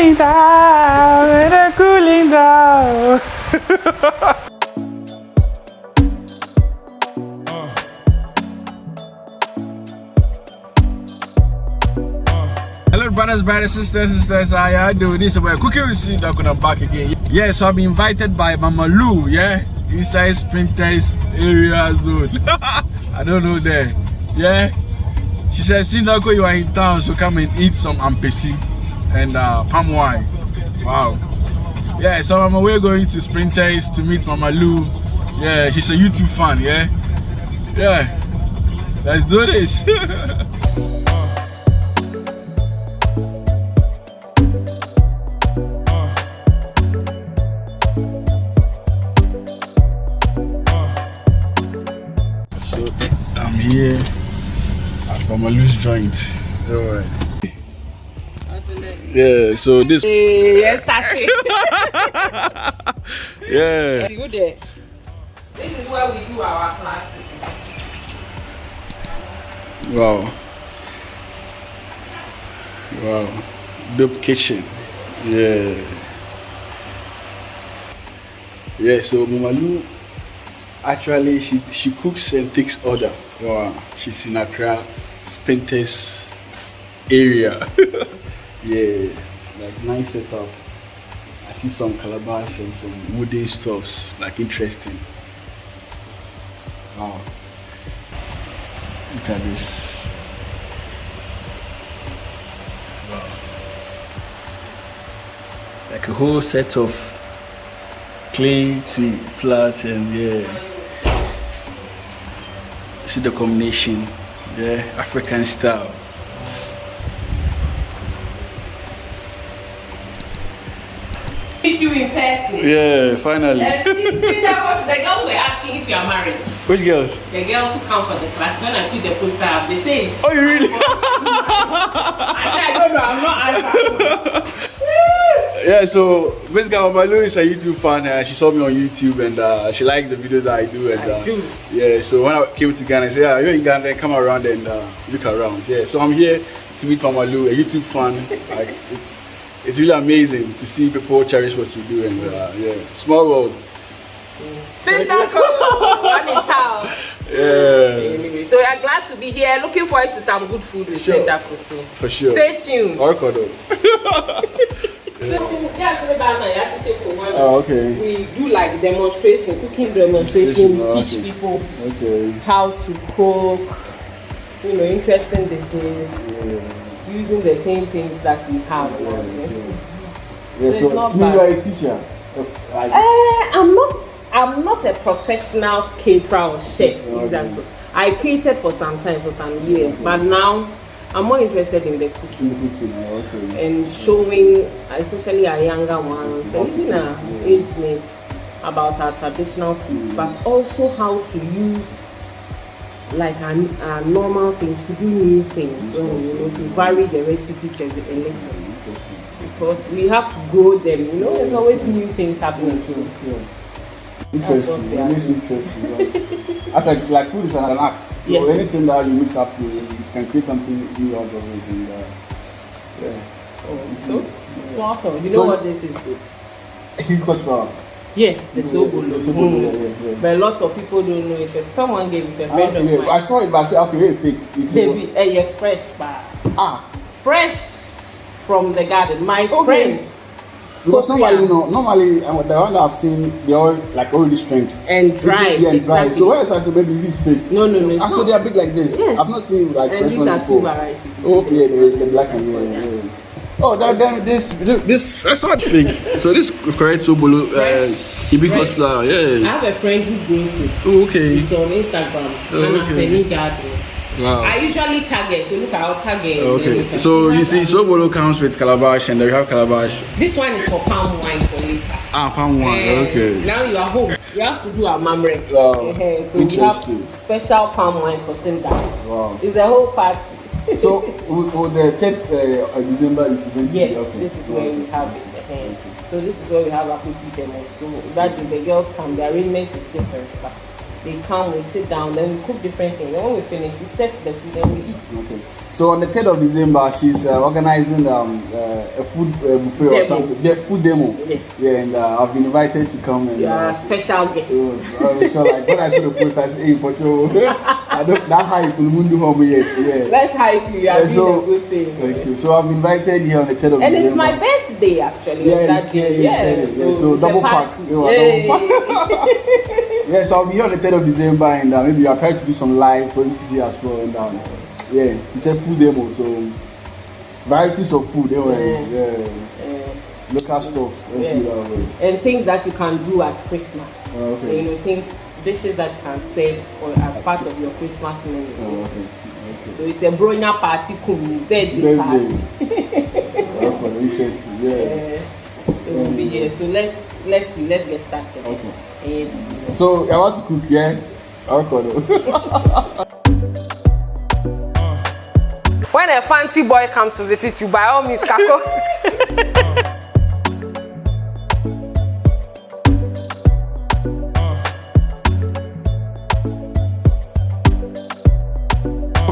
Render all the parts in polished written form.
cooling down, it's cooling down. Hello brothers, sisters, how y'all doing? This is where cooking with Sindaco. I'm back again. Yeah, so I've been invited by MAMALOU, yeah, inside Sprinters area zone. I don't know there. Yeah, she said, Sindaco, you are in town, so come and eat some ampesi and palm wine. Wow. Yeah, so I'm away going to Sprinters to meet MAMALOU. Yeah, she's a YouTube fan. Yeah, let's do this. So I'm here at MAMALOU's joint. Alright. Yeah, so this. Yes, that's it. Yeah. Good day. This is where we do our classes. Wow. Wow. Dope kitchen. Yeah. Yeah, so MAMALOU actually she cooks and takes order. Wow. She's in Accra, Sprinters area. Yeah, like nice setup. I see some calabash and some wooden stuffs, like interesting. Wow. Look at this. Wow. Like a whole set of clay to plat and yeah. See the combination, yeah, African style. Meet you in person. Yeah, finally. Sindaco, the girls were asking if you are married. Which girls? The girls who come for the class, when I put the poster up, they say, Oh, you really? I said, I don't know, I'm not answering. Yeah, so basically MAMALOU is a YouTube fan. She saw me on YouTube and she liked the videos that I do. And I do. Yeah, so when I came to Ghana, I said, yeah, you're in Ghana, come around and look around. Yeah, so I'm here to meet MAMALOU, a YouTube fan. Like it's really amazing to see people cherish what you do and yeah, small world. Sindaco, one in town. Yeah. Anyway, so we are glad to be here. Looking forward to some good food with Sindaco. So for sure. Stay tuned. Oh, okay. We do like demonstration, cooking demonstration. We teach people how to cook, you know, interesting dishes, using the same things that we have. Yeah, so you are a teacher. I'm not a professional caterer or chef. I catered for some time, for some years, but now I'm more interested in the cooking and showing, especially our younger ones and even our age mates, about our traditional foods, but also how to use like our normal things to do new things, so, you know, to vary the recipes a little. Because we have to grow them, you know, there's always new things happening here. Interesting, it is interesting. As like food is an act, so anything that you mix up, you can create something new out of it. And, yeah. So, welcome. You know what this is? Hikos flour. Yes, the sobolo. But lots of people don't know it. Someone gave it a friend of mine. I saw it, but I said, okay, it's fake. It's fresh, but fresh from the garden. My friend. Because normally the one that I've seen, they're all like already strength and dry. Yeah, and dry. So where I said maybe this fake? No. So they are big like this. Yes. I've not seen like and fresh these ones are before. two varieties. Oh, okay, the black and yeah. Oh, then this I saw it fake. So this correct sobolo, hibiscus flower. Yeah. I have a friend who grows it. Oh, okay. It's on Instagram. Garden. Wow. I usually tag it, so look, I'll tag it. Okay. So you see, sobolo comes with calabash, and then you have calabash. This one is for palm wine for later. Palm wine. Okay. Now you are home. You have to do our mamre. Wow. So we have special palm wine for Sindaco. Wow. It's a whole party. So with the 10th of December, yes, this is where we have it. So this is where we have our cookie demo. So that the girls come, the arrangement is different. They come, we sit down, then we cook different things. Then when we finish, we set the food, then we eat. Okay. So on the 3rd of December, she's organizing a food buffet or something. Yeah, food demo. Yes. Yeah, and I've been invited to come. And, you are a special guest. So like when I saw the post, I said, "Hey, but I don't that hype will do home yet." Yeah. Let's hype you. Yeah, so, a good thing. Thank you. So I've been invited here on the 3rd of December. And it's my birthday actually. Yeah, that day. Yeah. So double pack. Yeah, so I'll be here on the 3rd of December, and maybe I'll try to do some live for you to see as well. And yeah, she said food demo, so varieties of food, local stuff, and things that you can do at Christmas. Okay. You know, dishes that you can serve as part of your Christmas menu. Okay. So it's a bronya party, birthday party. Interesting, It will be here. So let's get started. Okay. So I want to cook, yeah? when a fancy boy comes to visit you, by all means, Kako.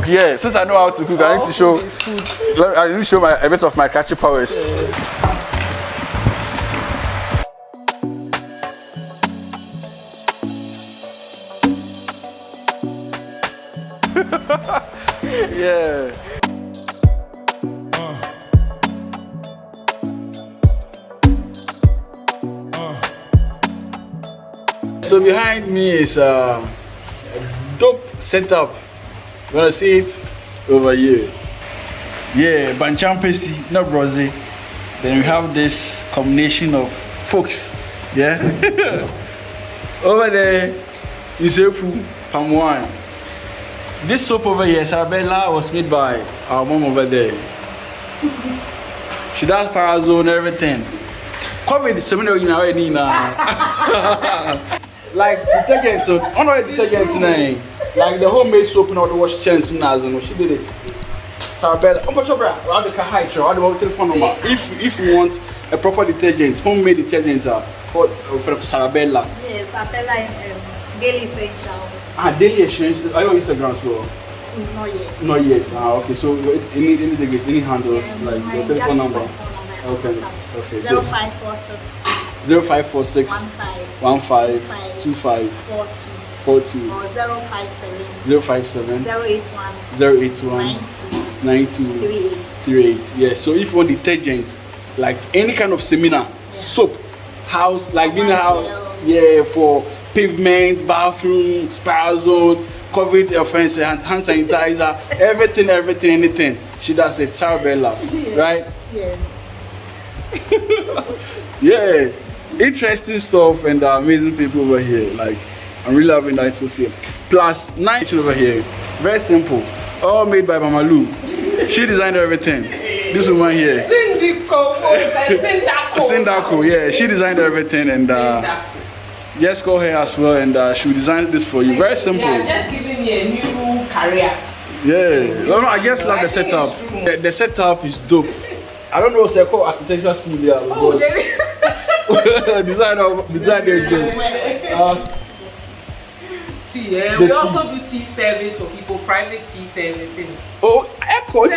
Yeah, since I know how to cook, I need to show. I need to show a bit of my catchy powers. Yeah. So behind me is a dope setup. You wanna see it over here? Yeah, banchampesi, not brose. Then we have this combination of folks. Yeah. Over there is Efu palm wine. This soap over here, Sarabella, was made by our mom over there. She does parazone and everything. COVID is something you know now. Like detergent, so on detergent name. Like the homemade soap and all the wash chains and she did it. Sarabella, I'll be high show, I'll be telephone number. If you want a proper detergent, homemade detergent for Sarabella. Yes, Sarabella in Daily Essentials. Daily Essentials. Are you on Instagram as well? Not yet. Not yet. Okay, so any handles, like your telephone number. Okay. 0546 0546 15 25 42 or 057 057 081 081 92 38. Yeah, so if you want detergent, like any kind of seminar, soap, house, like being a house, yeah, for pavement, bathroom, spiral zone, COVID offense, hand sanitizer, everything, anything. She does it, Sarabella, right? Yes. Yeah, interesting stuff and amazing people over here. Like, I'm really loving that atmosphere. Plus, nice over here. Very simple. All made by Mama Lou. She designed everything. This woman here. Sindaco, yeah. She designed everything and just call her as well and she'll design this for you. Very simple. Yeah, just giving me a new career. Yeah. No, I guess like the setup. The setup is dope. I don't know, say called architecture school there. Oh, design good. We also do tea service for people, private tea service. Oh, echo.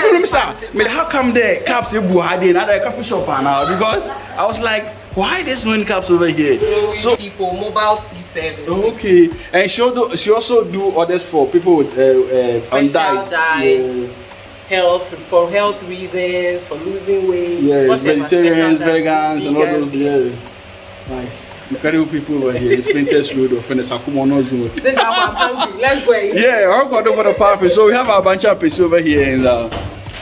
How come the caps in Buhadi and other coffee shop now? Because I was like, why there's no caps over here? So people mobile tea service. Okay, and she also do orders for people with special diet. Health for health reasons, for losing weight, vegetarians, vegans, and all those. Yeah, nice, incredible people over here. It's Printers Road of Sakumono Road. Let's go. Yeah, I'll go over the park. So we have our bunch of pieces over here, and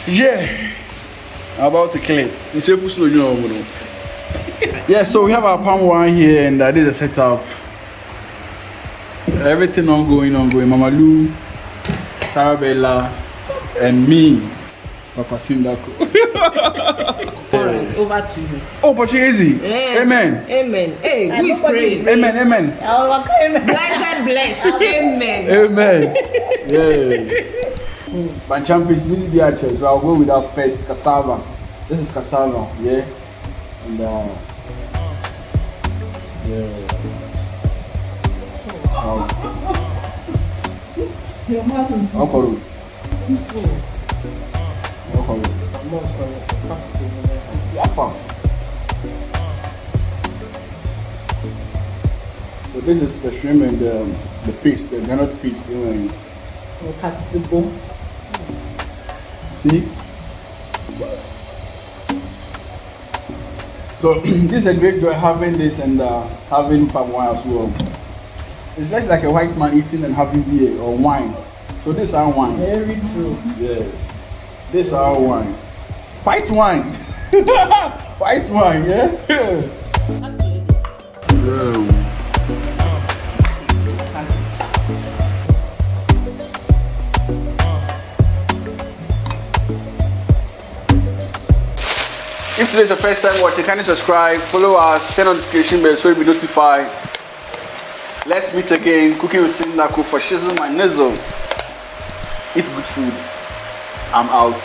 yeah, about to clean. Yeah, so we have our palm wine here, and this is a setup. Everything ongoing. Mama Lou, Sarabella, and me, Papa Sindaco. Alright, over to you. Oh, but easy. Yeah. Amen. Hey, who is praying? Amen. Blessed, bless. Amen. Yeah. Banchampis, this is the actual. So I'll go with our first cassava. This is cassava, yeah. And yeah. Uncle. So this is the shrimp and the paste, the granite paste. See? So this is a great joy having this and having palm wine as well. It's just like a white man eating and having beer or wine. So this is our wine. Very true. Yeah. This is our wine. White wine. White wine, yeah? If today is the first time watching, kindly subscribe, follow us, turn on the notification bell so you'll be notified. Let's meet again. Cooking with Sindaco for shizzle my nizzle. Eat good food. I'm out.